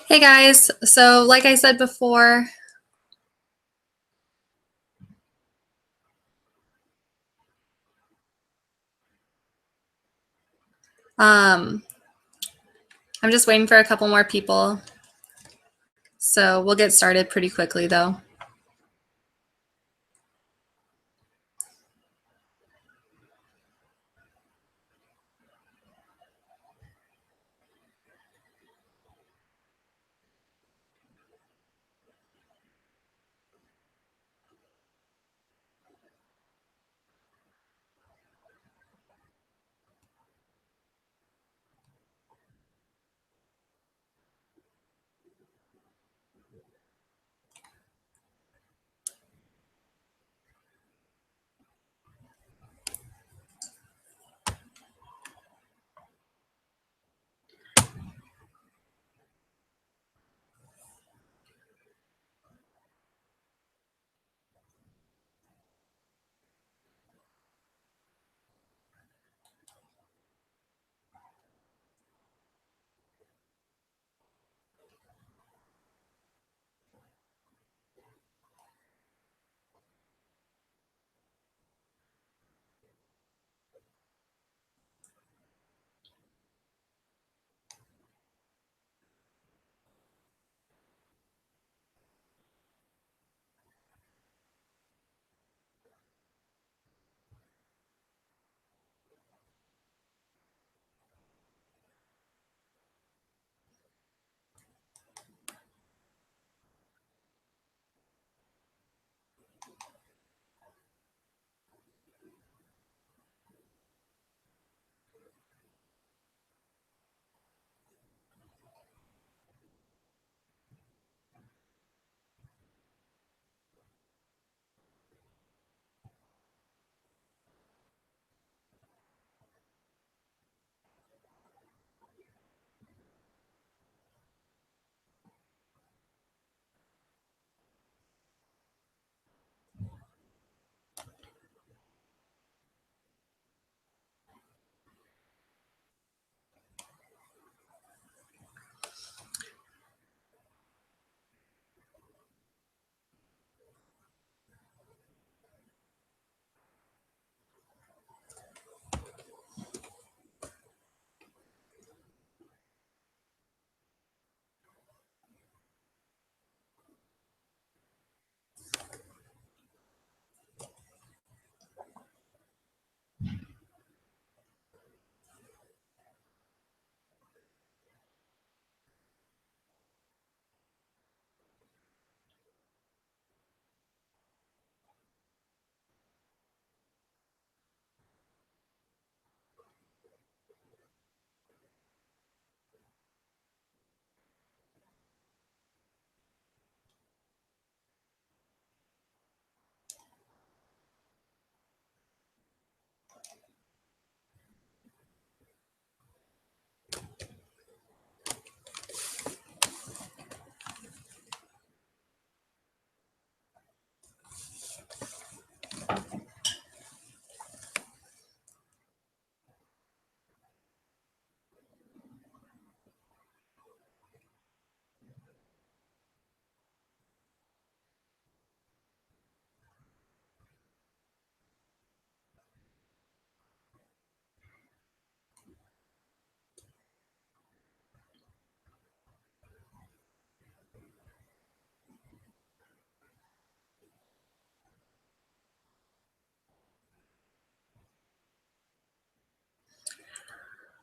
Hey guys, so like I said before, um, I'm just waiting for a couple more people. So we'll get started pretty quickly though.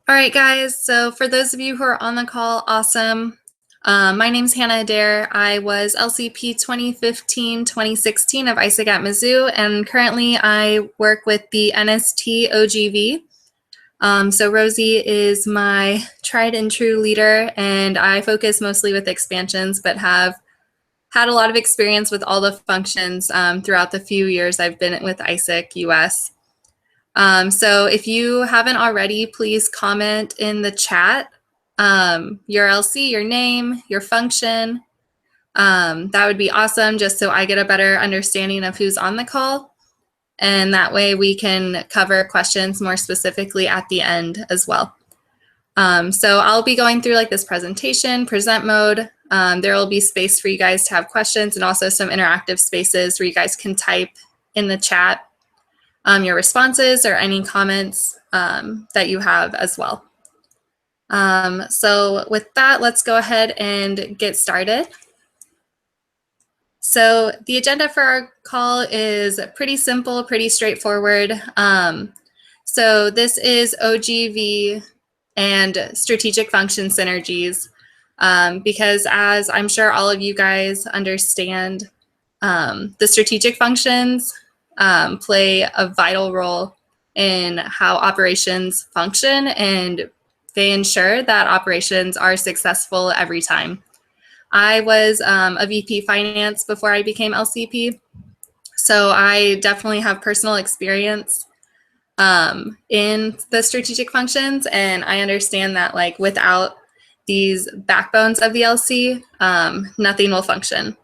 All right, guys, so for those of you who are on the call, awesome. My name's Hannah Adair. I was LCP 2015-2016 of ISAC at Mizzou, and currently I work with the NST OGV. So Rosie is my tried and true leader, and I focus mostly with expansions, but have had a lot of experience with all the functions throughout the few years I've been with ISAC US. So if you haven't already, please comment in the chat your LC, your name, your function. That would be awesome, just so I get a better understanding of who's on the call. And that way we can cover questions more specifically at the end as well. So I'll be going through like this presentation, present mode. There will be space for you guys to have questions and also some interactive spaces where you guys can type in the chat your responses or any comments that you have as well. So with that, let's go ahead and get started. So the agenda for our call is pretty simple, pretty straightforward. So this is OGV and strategic function synergies, because as I'm sure all of you guys understand, the strategic functions play a vital role in how operations function, and they ensure that operations are successful every time. I was a VP finance before I became LCP, so I definitely have personal experience in the strategic functions, and I understand that like without these backbones of the LC, nothing will function.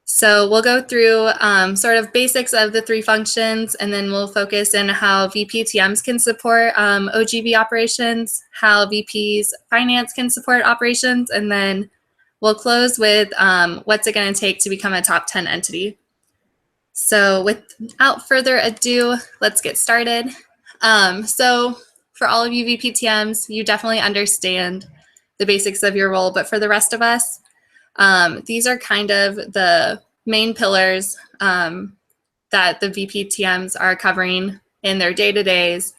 So we'll go through sort of basics of the three functions, and then we'll focus in how VPTMs can support OGV operations, how VPs finance can support operations, and then we'll close with what's it going to take to become a top 10 entity. So without further ado, let's get started. So for all of you VPTMs, you definitely understand the basics of your role, but for the rest of us, these are kind of the main pillars that the VPTMs are covering in their day-to-days.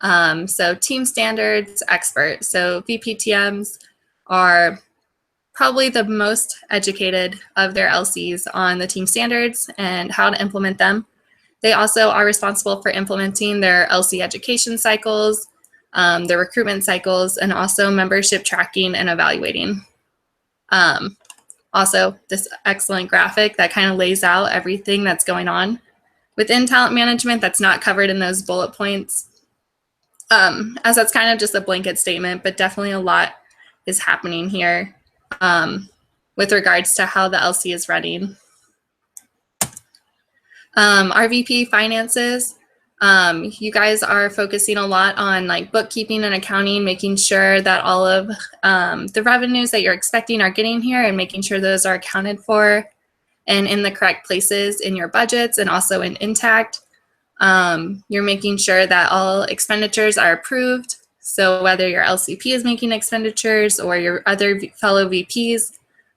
So team standards expert. So VPTMs are probably the most educated of their LCs on the team standards and how to implement them. They also are responsible for implementing their LC education cycles, their recruitment cycles, and also membership tracking and evaluating. Also, this excellent graphic that kind of lays out everything that's going on within talent management that's not covered in those bullet points, as that's kind of just a blanket statement, but definitely a lot is happening here with regards to how the LC is running. Our VP finances, you guys are focusing a lot on like bookkeeping and accounting, making sure that all of the revenues that you're expecting are getting here and making sure those are accounted for and in the correct places in your budgets and also in Intact. You're making sure that all expenditures are approved. So whether your LCP is making expenditures or your other fellow VPs,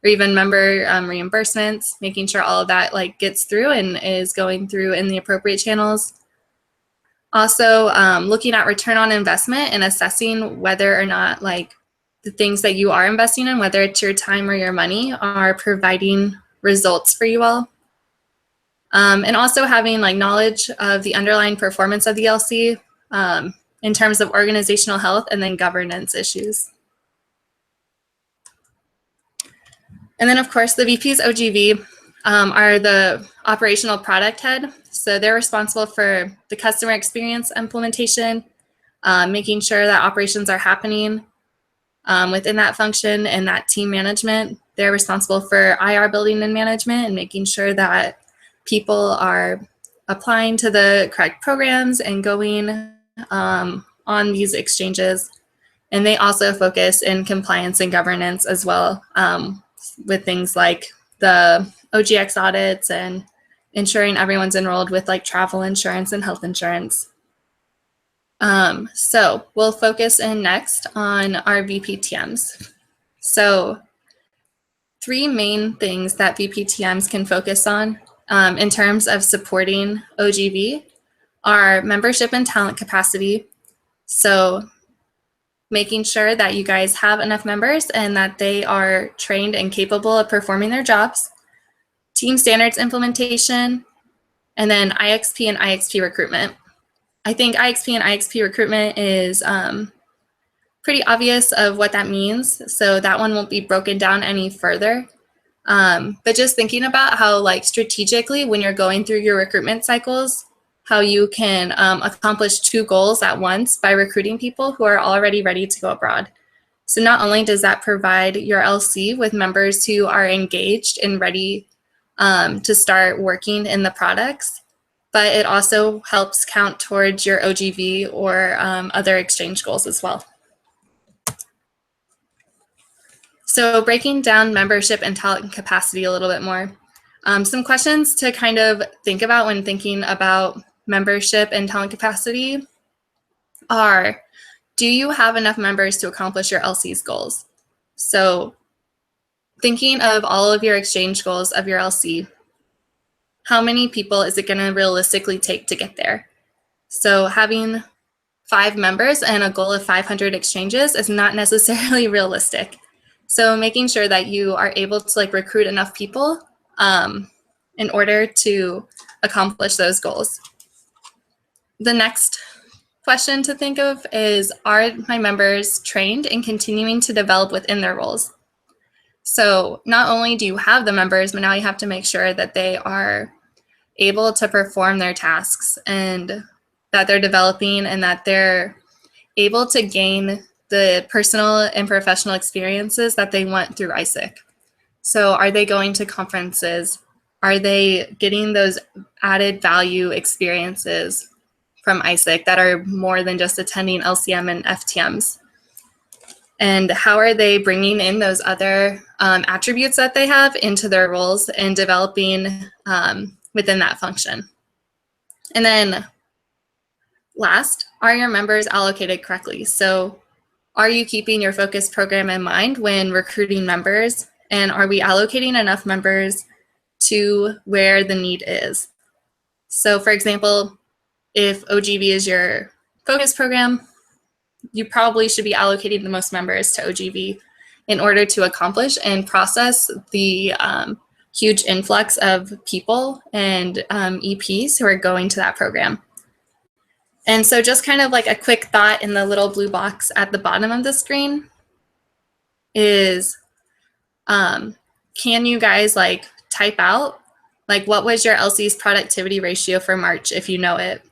or even member reimbursements, making sure all of that like gets through and is going through in the appropriate channels. Also, looking at return on investment and assessing whether or not like the things that you are investing in, whether it's your time or your money, are providing results for you all. And also having like knowledge of the underlying performance of the LC in terms of organizational health and then governance issues. And then of course the VP's OGV are the operational product head. So they're responsible for the customer experience implementation, making sure that operations are happening within that function and that team management. They're responsible for IR building and management and making sure that people are applying to the correct programs and going on these exchanges. And they also focus in compliance and governance as well, with things like the OGX audits and ensuring everyone's enrolled with like travel insurance and health insurance. So we'll focus in next on our VPTMs. So three main things that VPTMs can focus on in terms of supporting OGV are membership and talent capacity. So making sure that you guys have enough members and that they are trained and capable of performing their jobs, team standards implementation, and then IXP and IXP recruitment. I think IXP and IXP recruitment is pretty obvious of what that means, so that one won't be broken down any further. But just thinking about how like strategically when you're going through your recruitment cycles, how you can accomplish two goals at once by recruiting people who are already ready to go abroad. So not only does that provide your LC with members who are engaged and ready to start working in the products, but it also helps count towards your OGV or other exchange goals as well. So breaking down membership and talent capacity a little bit more. Some questions to kind of think about when thinking about membership and talent capacity are, do you have enough members to accomplish your LC's goals? So thinking of all of your exchange goals of your LC, how many people is it going to realistically take to get there? So having 5 members and a goal of 500 exchanges is not necessarily realistic. So making sure that you are able to like recruit enough people in order to accomplish those goals. The next question to think of is, are my members trained and continuing to develop within their roles? So not only do you have the members, but now you have to make sure that they are able to perform their tasks and that they're developing and that they're able to gain the personal and professional experiences that they want through ISIC. So are they going to conferences? Are they getting those added value experiences from ISIC that are more than just attending LCM and FTMs? And how are they bringing in those other attributes that they have into their roles and developing within that function? And then last, are your members allocated correctly? So are you keeping your focus program in mind when recruiting members? And are we allocating enough members to where the need is? So for example, if OGV is your focus program, you probably should be allocating the most members to OGV in order to accomplish and process the huge influx of people and EPs who are going to that program. And so just kind of like a quick thought in the little blue box at the bottom of the screen is, can you guys like type out like what was your LC's productivity ratio for March if you know it?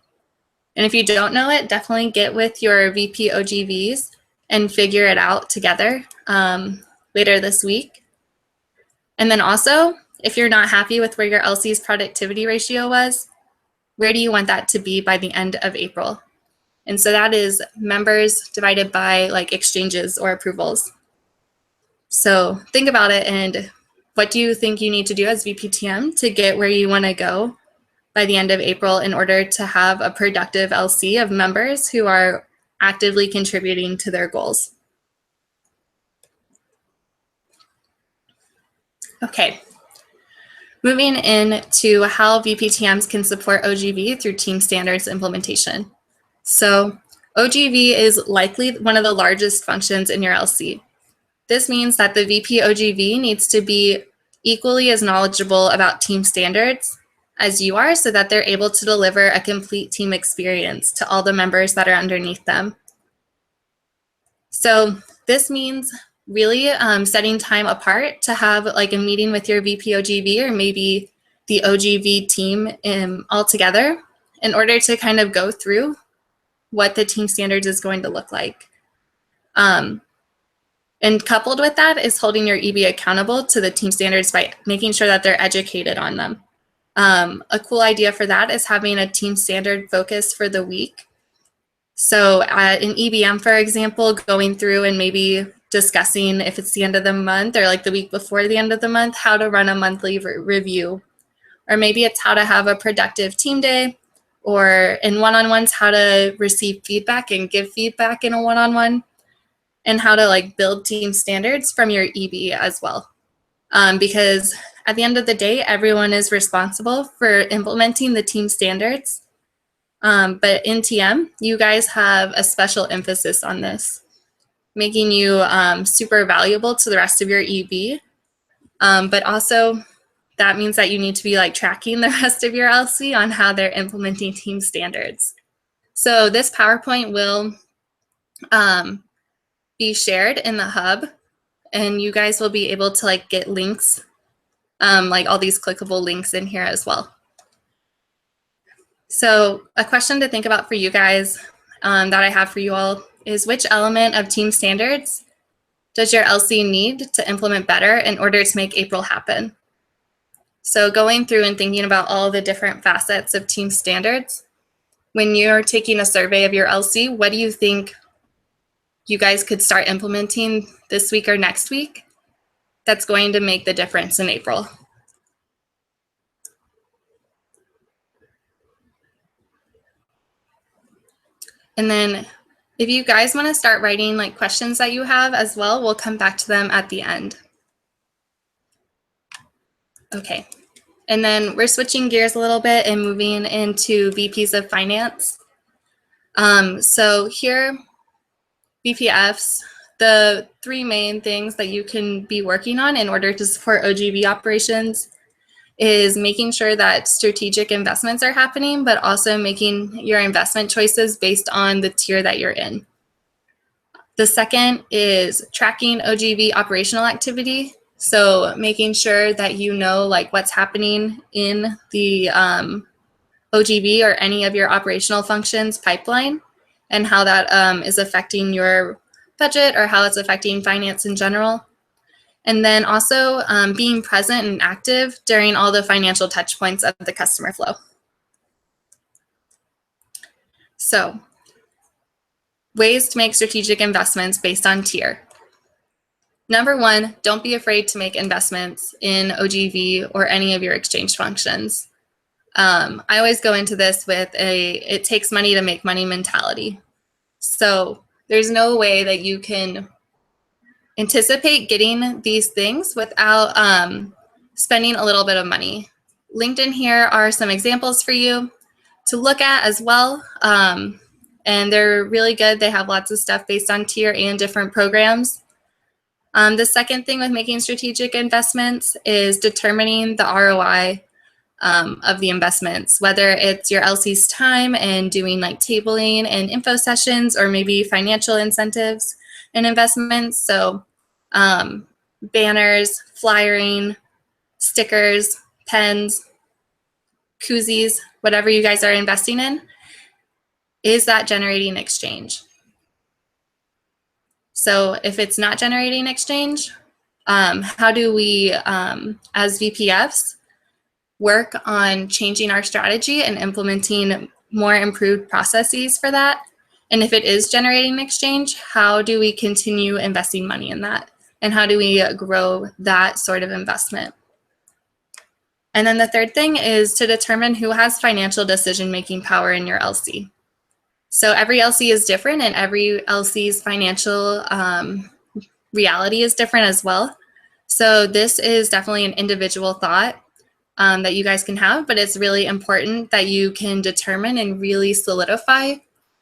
And if you don't know it, definitely get with your VP OGVs and figure it out together later this week. And then also, if you're not happy with where your LC's productivity ratio was, where do you want that to be by the end of April? And so that is members divided by like exchanges or approvals. So think about it, and what do you think you need to do as VPTM to get where you want to go by the end of April in order to have a productive LC of members who are actively contributing to their goals? Okay, moving into how VPTMs can support OGV through team standards implementation. So OGV is likely one of the largest functions in your LC. This means that the VP OGV needs to be equally as knowledgeable about team standards as you are so that they're able to deliver a complete team experience to all the members that are underneath them. So this means really setting time apart to have like a meeting with your VP OGV or maybe the OGV team all together in order to kind of go through what the team standards is going to look like. And coupled with that is holding your EB accountable to the team standards by making sure that they're educated on them. A cool idea for that is having a team standard focus for the week. So in EBM, for example, going through and maybe discussing if it's the end of the month or like the week before the end of the month, how to run a monthly review. Or maybe it's how to have a productive team day, or in one-on-ones, how to receive feedback and give feedback in a one-on-one, and how to like build team standards from your EB as well. Because at the end of the day, everyone is responsible for implementing the team standards. But in TM, you guys have a special emphasis on this, making you super valuable to the rest of your EB. But also that means that you need to be like tracking the rest of your LC on how they're implementing team standards. So this PowerPoint will be shared in the hub, and you guys will be able to like get links, like all these clickable links in here as well. So a question to think about for you guys that I have for you all is, which element of team standards does your LC need to implement better in order to make April happen? So going through and thinking about all the different facets of team standards, when you're taking a survey of your LC, what do you think you guys could start implementing this week or next week that's going to make the difference in April. And then if you guys want to start writing like questions that you have as well, we'll come back to them at the end. Okay. And then we're switching gears a little bit and moving into VPs of Finance. So here, VPFs, the three main things that you can be working on in order to support OGV operations is making sure that strategic investments are happening, but also making your investment choices based on the tier that you're in. The second is tracking OGV operational activity. So making sure that you know like what's happening in the OGV or any of your operational functions pipeline and how that is affecting your budget or how it's affecting finance in general. And then also being present and active during all the financial touch points of the customer flow. So ways to make strategic investments based on tier. Number one, don't be afraid to make investments in OGV or any of your exchange functions. I always go into this with it takes money to make money mentality. So there's no way that you can anticipate getting these things without spending a little bit of money. Linked in here are some examples for you to look at as well. And they're really good. They have lots of stuff based on tier and different programs. The second thing with making strategic investments is determining the ROI of the investments, whether it's your LC's time and doing like tabling and info sessions, or maybe financial incentives and investments. So banners, flyering, stickers, pens, koozies, whatever you guys are investing in, is that generating exchange? So if it's not generating exchange, how do we, as VPFs, work on changing our strategy and implementing more improved processes for that? And if it is generating exchange, how do we continue investing money in that? And how do we grow that sort of investment? And then the third thing is to determine who has financial decision-making power in your LC. So every LC is different, and every LC's financial reality is different as well. So this is definitely an individual thought that you guys can have, but it's really important that you can determine and really solidify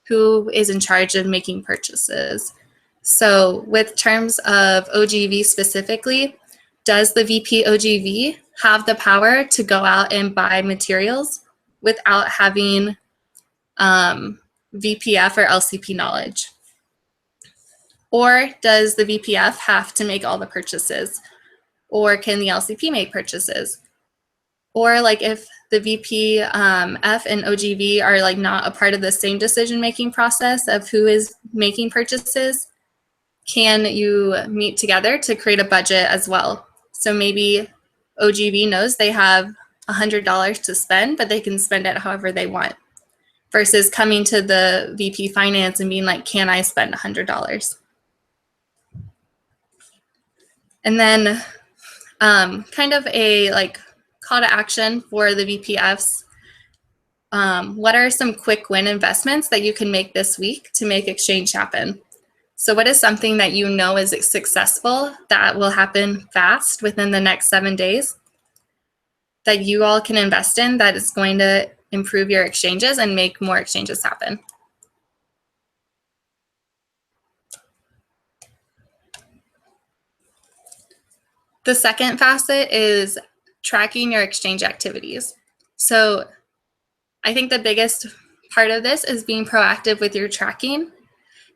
who is in charge of making purchases. So with terms of OGV specifically, does the VP OGV have the power to go out and buy materials without having VPF or LCP knowledge? Or does the VPF have to make all the purchases? Or can the LCP make purchases? Or like if the VP F and OGV are like not a part of the same decision-making process of who is making purchases, can you meet together to create a budget as well? So maybe OGV knows they have $100 to spend, but they can spend it however they want, versus coming to the VP Finance and being like, can I spend $100? And then kind of a like call to action for the VPFs. What are some quick win investments that you can make this week to make exchange happen? So what is something that you know is successful that will happen fast within the next 7 days that you all can invest in that is going to improve your exchanges and make more exchanges happen? The second facet is tracking your exchange activities. So I think the biggest part of this is being proactive with your tracking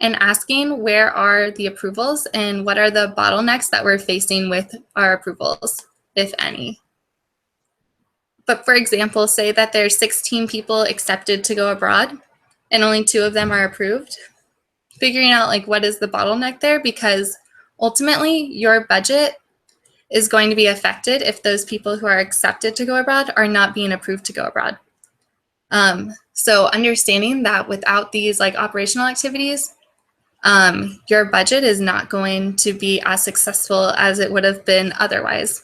and asking where are the approvals and what are the bottlenecks that we're facing with our approvals, if any. But for example, say that there's 16 people accepted to go abroad and only 2 of them are approved. Figuring out like what is the bottleneck there, because ultimately your budget is going to be affected if those people who are accepted to go abroad are not being approved to go abroad. So understanding that without these like operational activities, your budget is not going to be as successful as it would have been otherwise.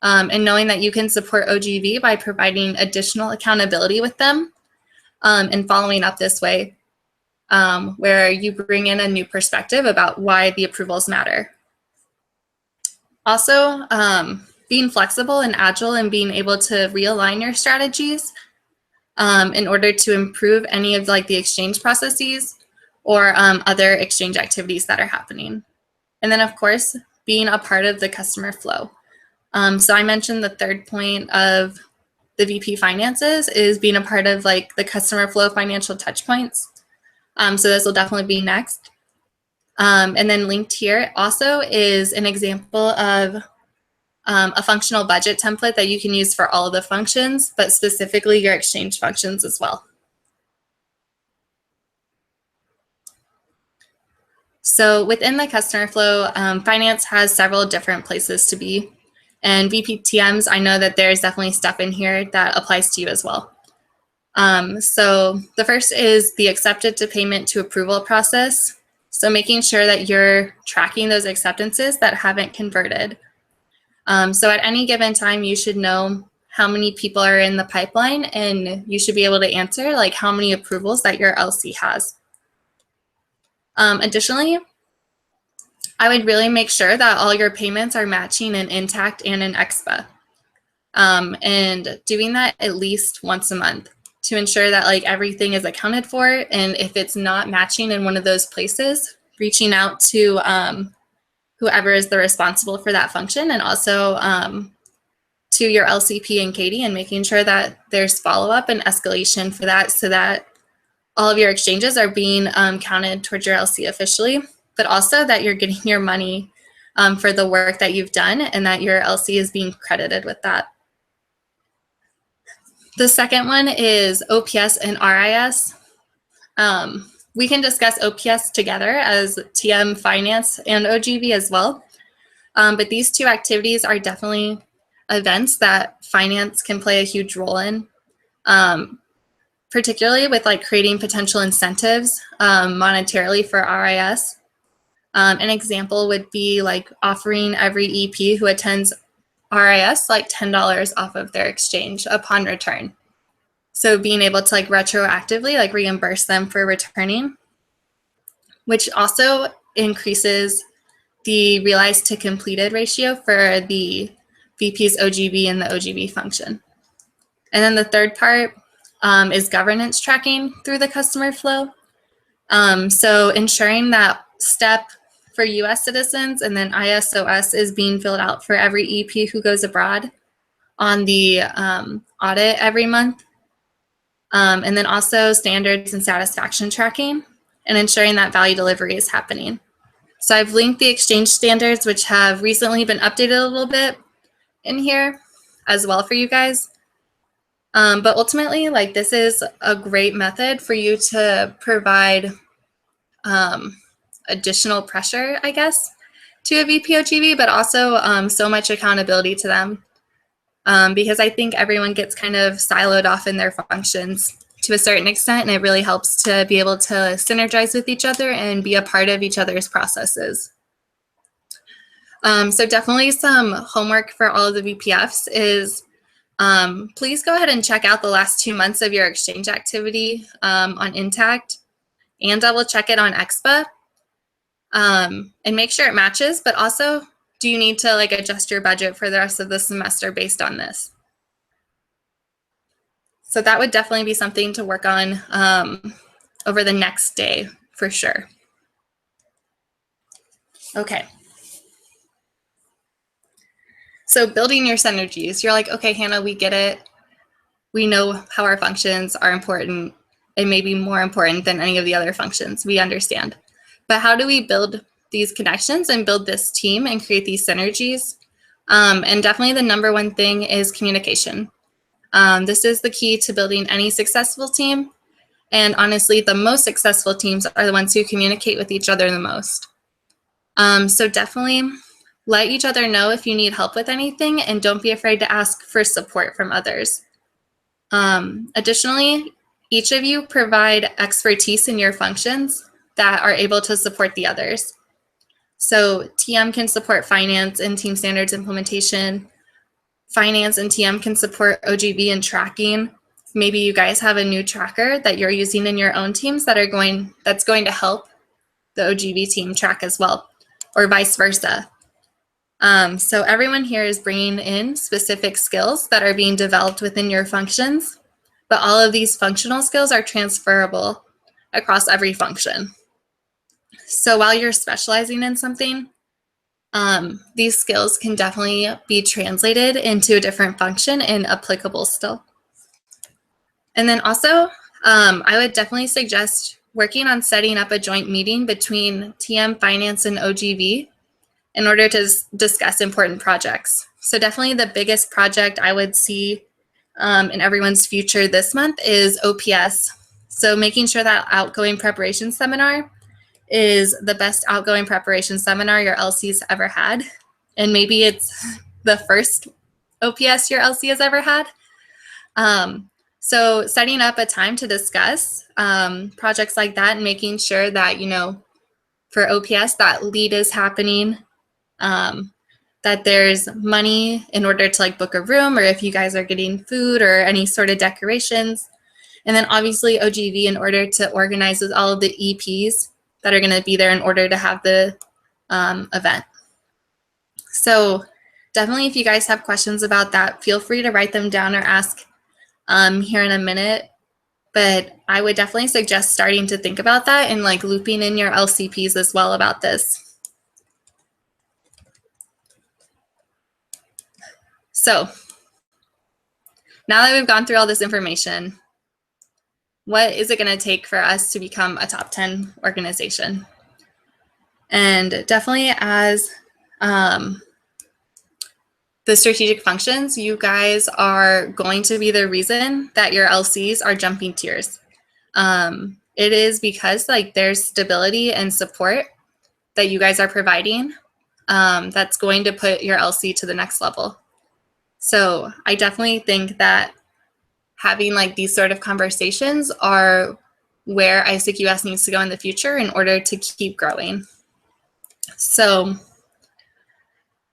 And knowing that you can support OGV by providing additional accountability with them and following up this way, where you bring in a new perspective about why the approvals matter. Also, being flexible and agile and being able to realign your strategies in order to improve any of like the exchange processes or other exchange activities that are happening. And then of course, being a part of the customer flow. So I mentioned the third point of the VP finances is being a part of like the customer flow financial touch points. So this will definitely be next. And then linked here also is an example of a functional budget template that you can use for all of the functions, but specifically your exchange functions as well. So within the customer flow, finance has several different places to be. And VPTMs, I know that there's definitely stuff in here that applies to you as well. So the first is the accepted to payment to approval process. So making sure that you're tracking those acceptances that haven't converted. So at any given time, you should know how many people are in the pipeline, and you should be able to answer like how many approvals that your LC has. Additionally, I would really make sure that all your payments are matching in Intact and in Expa. And doing that at least once a month to ensure that like everything is accounted for. And if it's not matching in one of those places, reaching out to whoever is the responsible for that function, and also to your LCP and Katie, and making sure that there's follow-up and escalation for that so that all of your exchanges are being counted towards your LC officially, but also that you're getting your money for the work that you've done and that your LC is being credited with that. The second one is OPS and RIS. We can discuss OPS together as TM Finance and OGV as well. But these two activities are definitely events that finance can play a huge role in, particularly with like creating potential incentives monetarily for RIS. An example would be like offering every EP who attends RIS like $10 off of their exchange upon return. So being able to like retroactively like reimburse them for returning, which also increases the realized to completed ratio for the VP's OGV and the OGV function. And then the third part is governance tracking through the customer flow. So ensuring that step for US citizens and then ISOS is being filled out for every EP who goes abroad on the audit every month. And then also standards and satisfaction tracking and ensuring that value delivery is happening. So I've linked the exchange standards, which have recently been updated a little bit in here as well for you guys. But ultimately, like this is a great method for you to provide additional pressure, I guess, to a VP OGV, but also so much accountability to them. Because I think everyone gets kind of siloed off in their functions to a certain extent, and it really helps to be able to synergize with each other and be a part of each other's processes. So definitely some homework for all of the VPFs is please go ahead and check out the last 2 months of your exchange activity on Intact and double check it on Expa and make sure it matches, but also do you need to like adjust your budget for the rest of the semester based on this? So that would definitely be something to work on over the next day for sure. Okay. So building your synergies, you're like, okay, Hannah, we get it. We know how our functions are important and maybe more important than any of the other functions. We understand. But how do we build these connections and build this team and create these synergies? And definitely the number one thing is communication. This is the key to building any successful team. And honestly, the most successful teams are the ones who communicate with each other the most. So definitely let each other know if you need help with anything, and don't be afraid to ask for support from others. Additionally, each of you provide expertise in your functions. that are able to support the others. So TM can support finance and team standards implementation. Finance and TM can support OGV and tracking. Maybe you guys have a new tracker that you're using in your own teams that's going to help the OGV team track as well, or vice versa. So everyone here is bringing in specific skills that are being developed within your functions, but all of these functional skills are transferable across every function. So while you're specializing in something, these skills can definitely be translated into a different function and applicable still. And then also, I would definitely suggest working on setting up a joint meeting between TM, Finance, and OGV in order to discuss important projects. So definitely the biggest project I would see in everyone's future this month is OPS. So making sure that outgoing preparation seminar is the best outgoing preparation seminar your LC's ever had. And maybe it's the first OPS your LC has ever had. So setting up a time to discuss projects like that and making sure that, for OPS, that lead is happening, that there's money in order to book a room, or if you guys are getting food or any sort of decorations. And then obviously OGV in order to organize with all of the EPs that are going to be there in order to have the event. So definitely if you guys have questions about that, feel free to write them down or ask here in a minute. But I would definitely suggest starting to think about that and looping in your LCPs as well about this. So now that we've gone through all this information, what is it going to take for us to become a top 10 organization? And definitely as the strategic functions, you guys are going to be the reason that your LCs are jumping tiers. It is because there's stability and support that you guys are providing that's going to put your LC to the next level. So I definitely think that having these sort of conversations are where ISIC US needs to go in the future in order to keep growing. So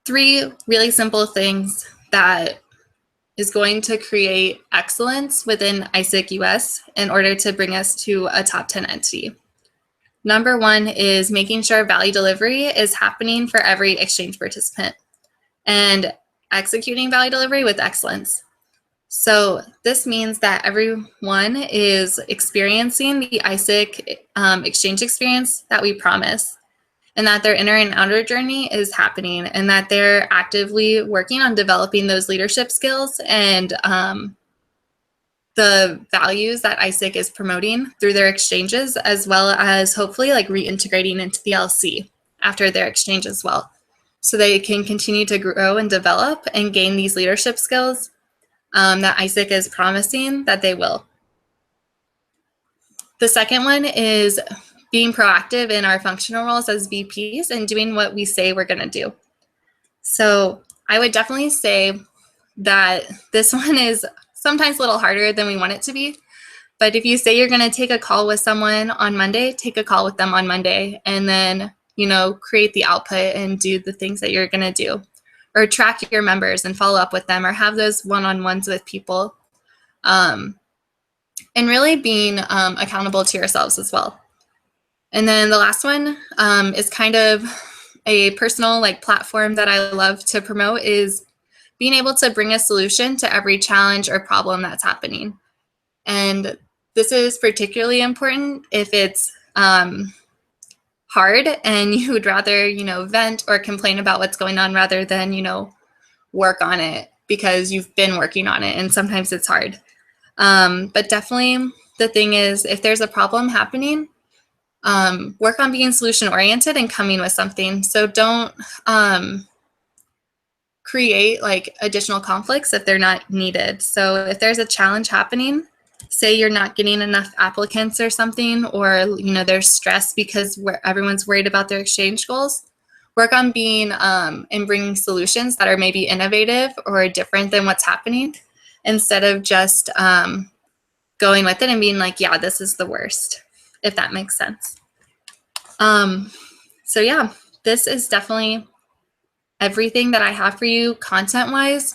3 really simple things that is going to create excellence within ISIC US in order to bring us to a top 10 entity. Number 1 is making sure value delivery is happening for every exchange participant and executing value delivery with excellence. So this means that everyone is experiencing the ISIC exchange experience that we promise, and that their inner and outer journey is happening, and that they're actively working on developing those leadership skills and the values that ISIC is promoting through their exchanges, as well as hopefully reintegrating into the LC after their exchange as well. So they can continue to grow and develop and gain these leadership skills that ISIC is promising that they will. The second one is being proactive in our functional roles as VPs and doing what we say we're going to do. So I would definitely say that this one is sometimes a little harder than we want it to be. But if you say you're going to take a call with someone on Monday, take a call with them on Monday, and then, create the output and do the things that you're going to do, or track your members and follow up with them, or have those one-on-ones with people, and really being accountable to yourselves as well. And then the last one is kind of a personal platform that I love to promote, is being able to bring a solution to every challenge or problem that's happening. And this is particularly important if it's hard and you would rather, vent or complain about what's going on rather than, work on it because you've been working on it, and sometimes it's hard. But definitely the thing is, if there's a problem happening, work on being solution oriented and coming with something. So don't create additional conflicts if they're not needed. So if there's a challenge happening, say you're not getting enough applicants or something, or there's stress because everyone's worried about their exchange goals, work on being and bringing solutions that are maybe innovative or different than what's happening, instead of just going with it and being yeah, this is the worst, if that makes sense. So yeah, this is definitely everything that I have for you content-wise.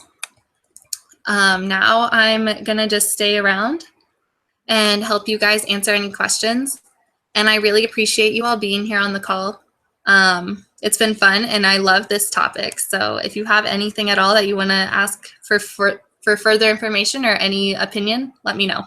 Now I'm gonna just stay around and help you guys answer any questions. And I really appreciate you all being here on the call. It's been fun and I love this topic. So if you have anything at all that you wanna ask for further information or any opinion, let me know.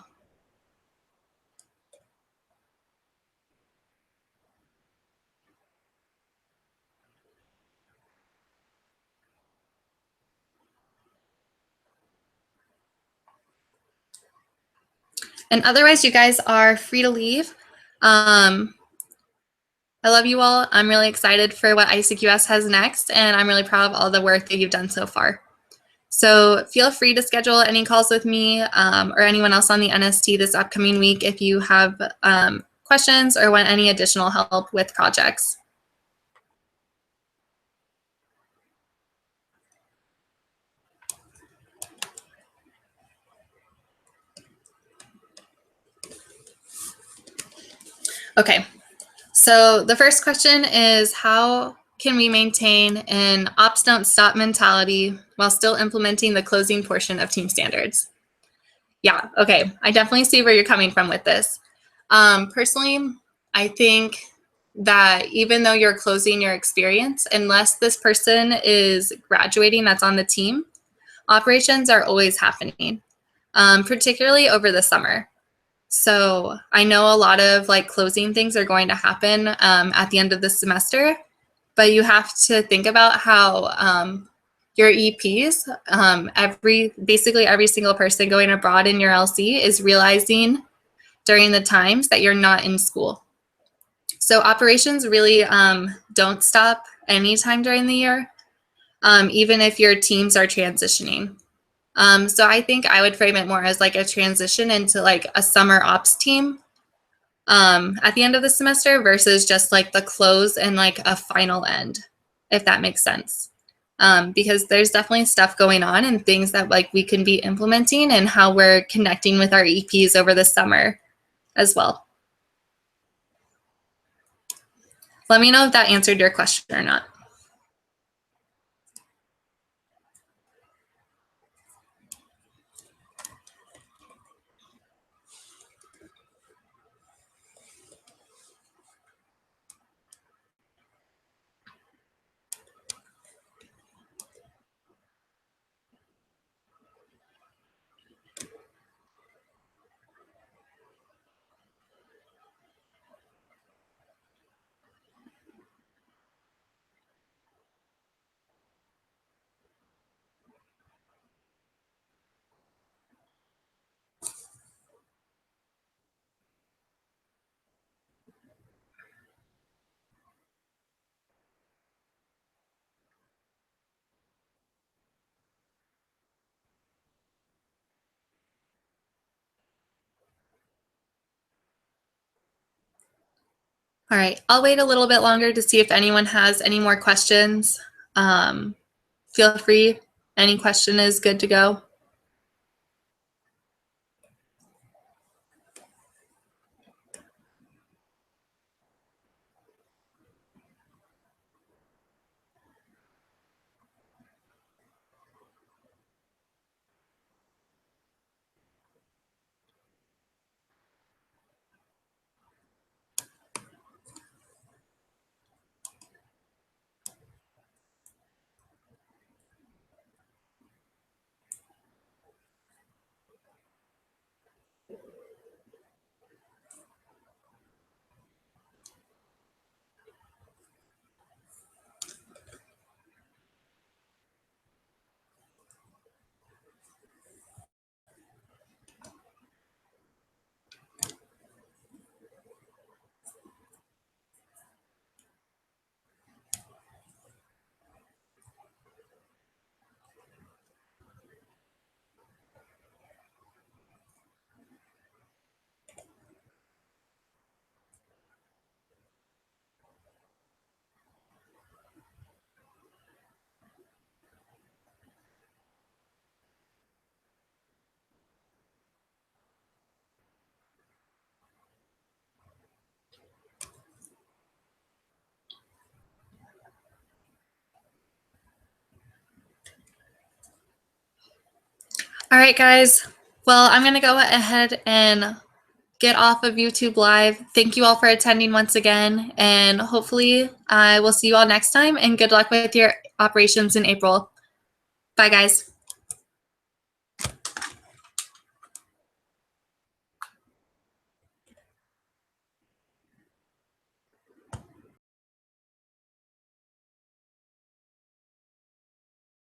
And otherwise, you guys are free to leave. I love you all. I'm really excited for what ICQS has next, and I'm really proud of all the work that you've done so far. So feel free to schedule any calls with me or anyone else on the NST this upcoming week if you have questions or want any additional help with projects. Okay, so the first question is, how can we maintain an ops don't stop mentality while still implementing the closing portion of team standards? Yeah, okay, I definitely see where you're coming from with this. Personally, I think that even though you're closing your experience, unless this person is graduating that's on the team, operations are always happening, particularly over the summer. So I know a lot of like closing things are going to happen at the end of the semester, but you have to think about how your EPs, basically every single person going abroad in your LC is realizing during the times that you're not in school. So operations really don't stop anytime during the year, even if your teams are transitioning. So I think I would frame it more as like a transition into like a summer ops team at the end of the semester versus just like the close and like a final end, if that makes sense. Because there's definitely stuff going on and things that like we can be implementing and how we're connecting with our EPs over the summer as well. Let me know if that answered your question or not. All right, I'll wait a little bit longer to see if anyone has any more questions. Feel free, any question is good to go. All right, guys. Well, I'm going to go ahead and get off of YouTube Live. Thank you all for attending once again, and hopefully I will see you all next time, and good luck with your operations in April. Bye, guys.